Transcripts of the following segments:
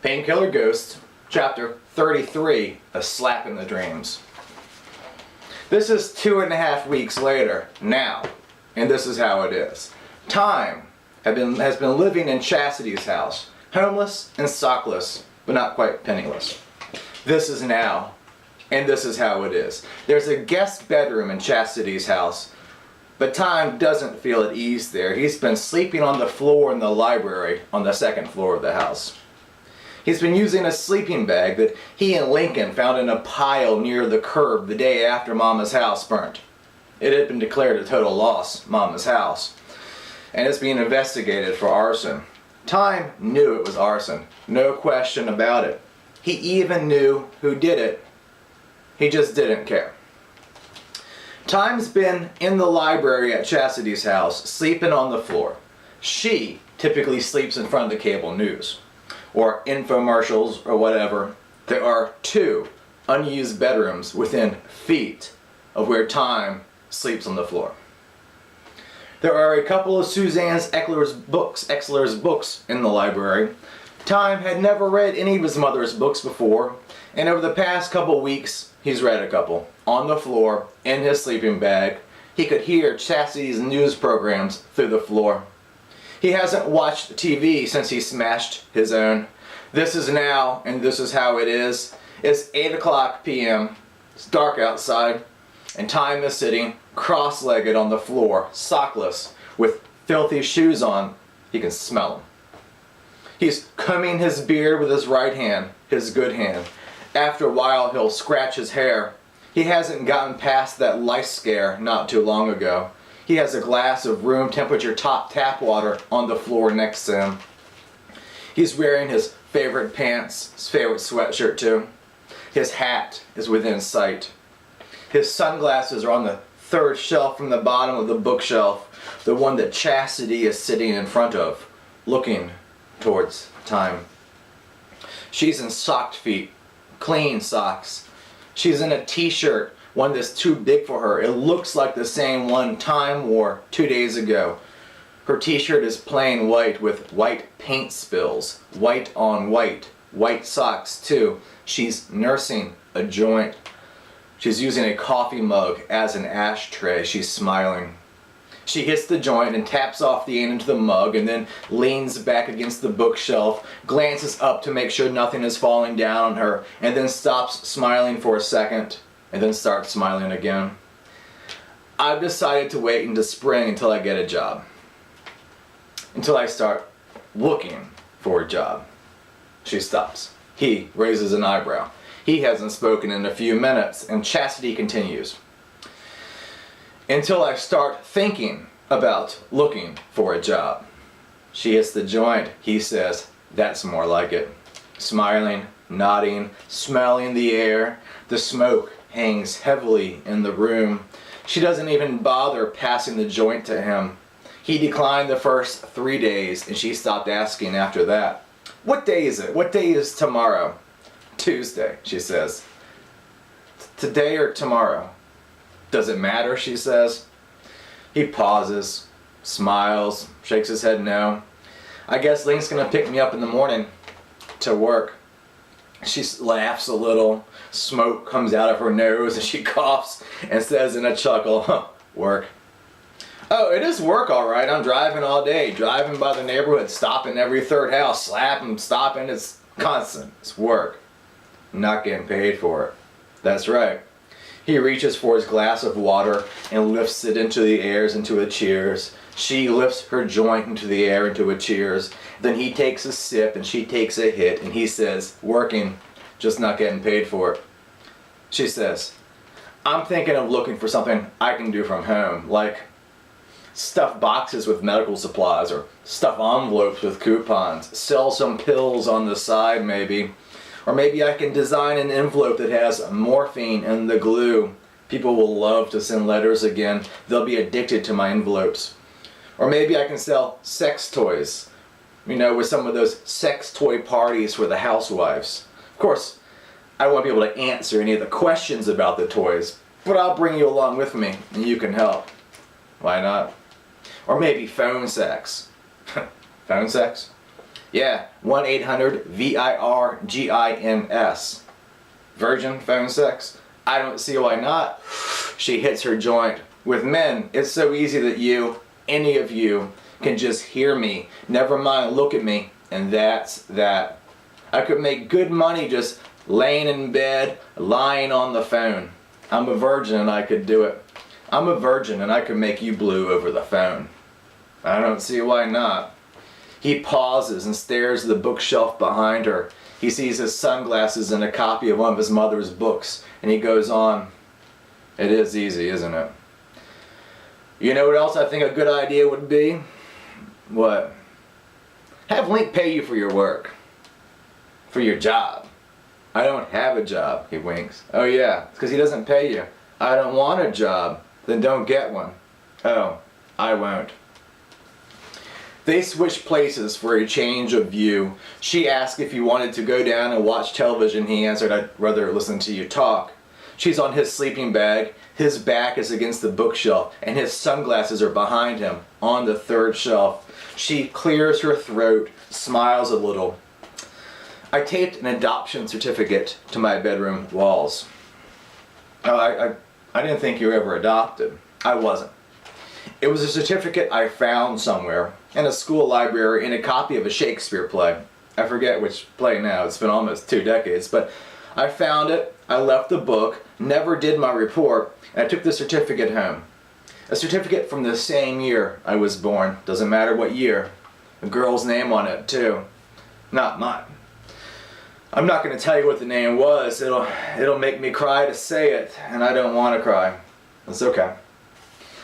Painkiller Ghosts, Chapter 33, A Slap in the Dreams. This is 2.5 weeks later, now, and this is how it is. Time has been living in Chastity's house, homeless and sockless, but not quite penniless. This is now, and this is how it is. There's a guest bedroom in Chastity's house, but Time doesn't feel at ease there. He's been sleeping on the floor in the library on the second floor of the house. He's been using a sleeping bag that he and Lincoln found in a pile near the curb the day after Mama's house burnt. It had been declared a total loss, Mama's house, and it's being investigated for arson. Time knew it was arson, no question about it. He even knew who did it. He just didn't care. Time's been in the library at Chastity's house, sleeping on the floor. She typically sleeps in front of the cable news, or infomercials, or whatever. There are 2 unused bedrooms within feet of where Time sleeps on the floor. There are a couple of Suzanne Exler's books in the library. Time had never read any of his mother's books before, and over the past couple weeks, he's read a couple. On the floor, in his sleeping bag, he could hear Chastity's news programs through the floor. He hasn't watched TV since he smashed his own. This is now, and this is how it is. It's 8:00 p.m. It's dark outside, and Time is sitting cross-legged on the floor, sockless, with filthy shoes on. He can smell them. He's combing his beard with his right hand, his good hand. After a while, he'll scratch his hair. He hasn't gotten past that lice scare not too long ago. He has a glass of room temperature tap water on the floor next to him. He's wearing his favorite pants, his favorite sweatshirt too. His hat is within sight. His sunglasses are on the 3rd shelf from the bottom of the bookshelf, the one that Chastity is sitting in front of, looking towards Time. She's in socked feet, clean socks. She's in a t-shirt, one that's too big for her. It looks like the same one Time wore 2 days ago. Her t-shirt is plain white with white paint spills, white on white, white socks too. She's nursing a joint. She's using a coffee mug as an ashtray. She's smiling. She hits the joint and taps off the end into the mug, and then leans back against the bookshelf, glances up to make sure nothing is falling down on her, and then stops smiling for a second, and then starts smiling again. I've decided to wait into spring until I get a job. Until I start looking for a job. She stops. He raises an eyebrow. He hasn't spoken in a few minutes, and Chastity continues. Until I start thinking about looking for a job. She hits the joint. He says, that's more like it. Smiling, nodding, smelling the air. The smoke hangs heavily in the room. She doesn't even bother passing the joint to him. He declined the first 3 days, and she stopped asking after that. What day is it? What day is tomorrow? Tuesday, she says. Today or tomorrow? Does it matter, she says. He pauses, smiles, shakes his head no. I guess Link's gonna pick me up in the morning to work. She laughs a little. Smoke comes out of her nose and she coughs and says in a chuckle, huh, work. Oh, it is work all right. I'm driving all day, driving by the neighborhood, stopping every 3rd house, slapping, stopping. It's constant. It's work. I'm not getting paid for it. That's right. He reaches for his glass of water and lifts it into the air into a cheers. She lifts her joint into the air into a cheers. Then he takes a sip and she takes a hit, and he says, working, just not getting paid for it. She says, I'm thinking of looking for something I can do from home, like stuff boxes with medical supplies, or stuff envelopes with coupons, sell some pills on the side maybe. Or maybe I can design an envelope that has morphine in the glue. People will love to send letters again. They'll be addicted to my envelopes. Or maybe I can sell sex toys. You know, with some of those sex toy parties for the housewives. Of course, I won't be able to answer any of the questions about the toys, but I'll bring you along with me and you can help. Why not? Or maybe phone sex. Phone sex? Yeah, 1-800-VIRGINS. Virgin phone sex? I don't see why not. She hits her joint. With men, it's so easy that you, any of you, can just hear me, never mind look at me, and that's that. I could make good money just laying in bed, lying on the phone. I'm a virgin and I could do it. I'm a virgin and I could make you blue over the phone. I don't see why not. He pauses and stares at the bookshelf behind her. He sees his sunglasses and a copy of one of his mother's books, and he goes on. It is easy, isn't it? You know what else I think a good idea would be? What? Have Link pay you for your work. For your job. I don't have a job, he winks. Oh yeah, it's because he doesn't pay you. I don't want a job. Then don't get one. Oh, I won't. They switch places for a change of view. She asked if he wanted to go down and watch television. He answered, I'd rather listen to you talk. She's on his sleeping bag. His back is against the bookshelf, and his sunglasses are behind him on the third shelf. She clears her throat, smiles a little. I taped an adoption certificate to my bedroom walls. Oh, I didn't think you were ever adopted. I wasn't. It was a certificate I found somewhere in a school library in a copy of a Shakespeare play. I forget which play now. It's been almost 2 decades, but I found it. I left the book, never did my report, and I took the certificate home. A certificate from the same year I was born. Doesn't matter what year. A girl's name on it, too. Not mine. I'm not going to tell you what the name was. It'll make me cry to say it, and I don't want to cry. It's okay.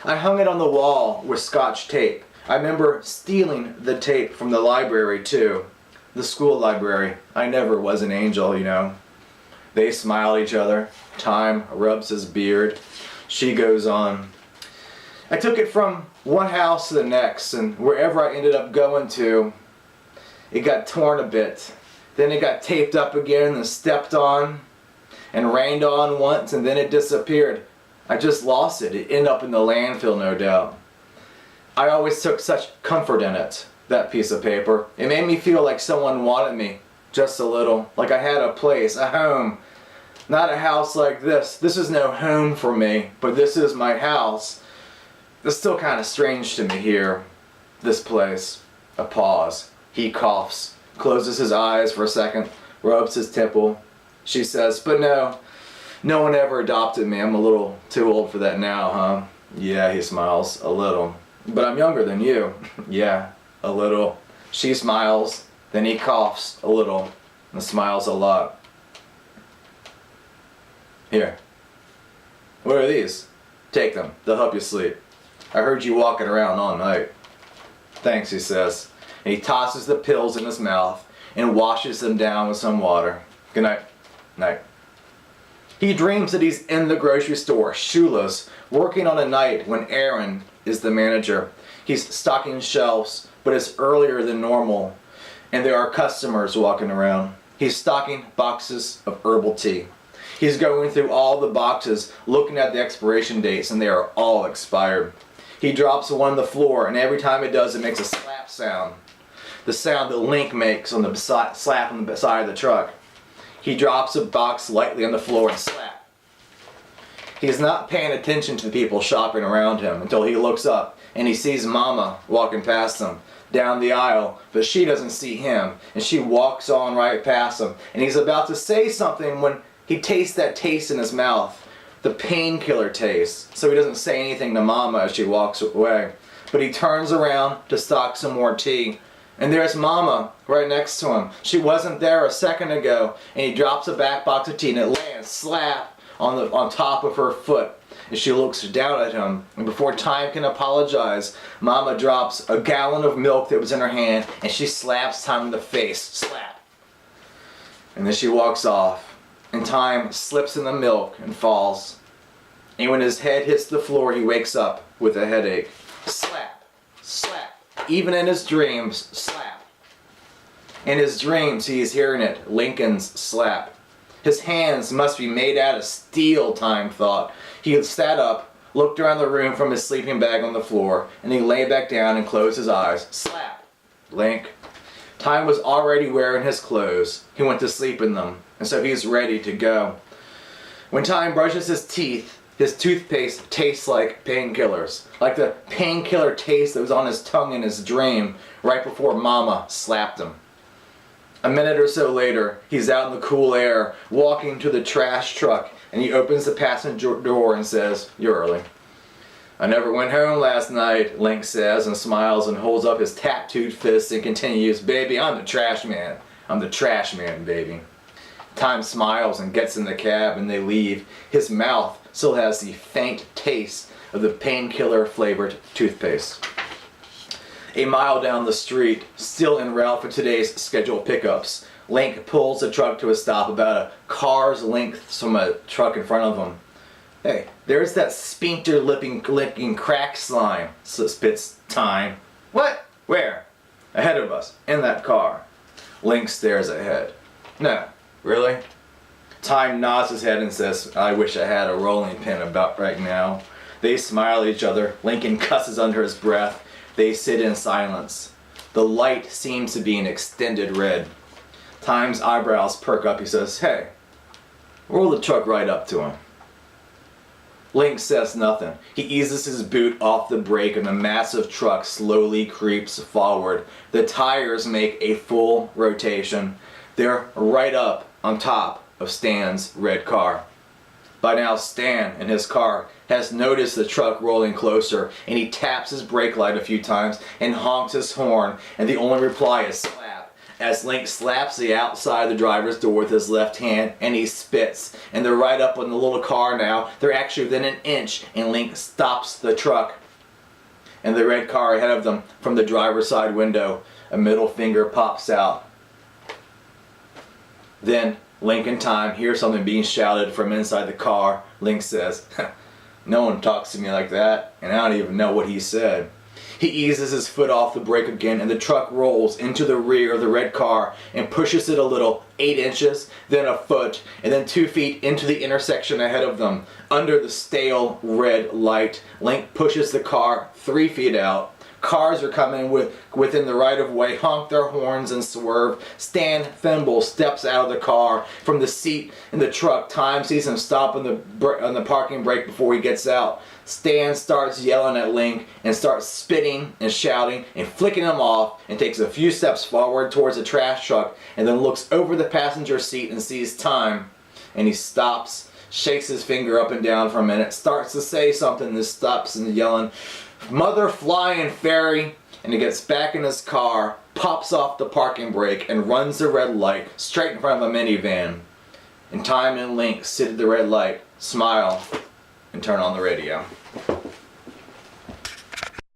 I hung it on the wall with Scotch tape. I remember stealing the tape from the library, too. The school library. I never was an angel, you know. They smile at each other. Time rubs his beard. She goes on. I took it from one house to the next, and wherever I ended up going to, it got torn a bit. Then it got taped up again and stepped on and rained on once, and then it disappeared. I just lost it. It ended up in the landfill, no doubt. I always took such comfort in it, that piece of paper. It made me feel like someone wanted me, just a little. Like I had a place, a home. Not a house like this. This is no home for me, but this is my house. It's still kind of strange to me here. This place. A pause. He coughs, closes his eyes for a second, rubs his temple. She says, but no one ever adopted me. I'm a little too old for that now, huh? Yeah, he smiles, a little. But I'm younger than you. Yeah, a little. She smiles, then he coughs a little and smiles a lot. Here. What are these? Take them. They'll help you sleep. I heard you walking around all night. Thanks, he says. And he tosses the pills in his mouth and washes them down with some water. Good night. Night. He dreams that he's in the grocery store, shoeless, working on a night when Aaron is the manager. He's stocking shelves, but it's earlier than normal, and there are customers walking around. He's stocking boxes of herbal tea. He's going through all the boxes, looking at the expiration dates, and they are all expired. He drops one on the floor, and every time it does, it makes a slap sound. The sound that Link makes on the slap on the side of the truck. He drops a box lightly on the floor and slap. He's not paying attention to the people shopping around him until he looks up and he sees Mama walking past him down the aisle, but she doesn't see him, and she walks on right past him, and he's about to say something when he tastes that taste in his mouth, the painkiller taste, so he doesn't say anything to Mama as she walks away. But he turns around to stock some more tea, and there's Mama right next to him. She wasn't there a second ago, and he drops a back box of tea, and it lands slap on top of her foot. And she looks down at him, and before Time can apologize, Mama drops a gallon of milk that was in her hand, and she slaps Time in the face. Slap. And then she walks off. And Time slips in the milk and falls. And when his head hits the floor, he wakes up with a headache. Slap, slap. Even in his dreams, slap. In his dreams, he is hearing it, Lincoln's slap. His hands must be made out of steel, Time thought. He sat up, looked around the room from his sleeping bag on the floor, and he lay back down and closed his eyes. Slap. Link. Time was already wearing his clothes. He went to sleep in them, and so he's ready to go. When Time brushes his teeth, his toothpaste tastes like painkillers. Like the painkiller taste that was on his tongue in his dream right before Mama slapped him. A minute or so later, he's out in the cool air, walking to the trash truck, and he opens the passenger door and says, "You're early." "I never went home last night," Link says, and smiles and holds up his tattooed fist and continues, "Baby, I'm the trash man. I'm the trash man, baby." Time smiles and gets in the cab, and they leave. His mouth still has the faint taste of the painkiller flavored toothpaste. A mile down the street, still en route for today's scheduled pickups, Link pulls the truck to a stop about a car's length from a truck in front of him. "Hey, there's that sphincter licking crack slime," spits Time. "What? Where?" "Ahead of us, in that car." Link stares ahead. "No, really?" Time nods his head and says, "I wish I had a rolling pin about right now." They smile at each other. Lincoln cusses under his breath. They sit in silence. The light seems to be an extended red. Time's eyebrows perk up. He says, "Hey, roll the truck right up to him." Link says nothing. He eases his boot off the brake and the massive truck slowly creeps forward. The tires make a full rotation. They're right up on top of Stan's red car. By now, Stan, in his car, has noticed the truck rolling closer, and he taps his brake light a few times and honks his horn, and the only reply is slap, as Link slaps the outside of the driver's door with his left hand, and he spits, and they're right up on the little car now. They're actually within an inch, and Link stops the truck. And the red car ahead of them, from the driver's side window, a middle finger pops out. Then Link and Time hear something being shouted from inside the car. Link says, "No one talks to me like that, and I don't even know what he said." He eases his foot off the brake again, and the truck rolls into the rear of the red car and pushes it a little, 8 inches, then a foot, and then 2 feet into the intersection ahead of them. Under the stale red light, Link pushes the car 3 feet out. Cars are coming within the right-of-way, honk their horns and swerve. Stan Thimble steps out of the car. From the seat in the truck, Time sees him stop on the parking brake before he gets out. Stan starts yelling at Link and starts spitting and shouting and flicking him off, and takes a few steps forward towards the trash truck, and then looks over the passenger seat and sees Time. And he stops, shakes his finger up and down for a minute, starts to say something, then stops and yelling, "Mother flying fairy," and he gets back in his car, pops off the parking brake, and runs the red light straight in front of a minivan. And Time and Link sit at the red light, smile, and turn on the radio.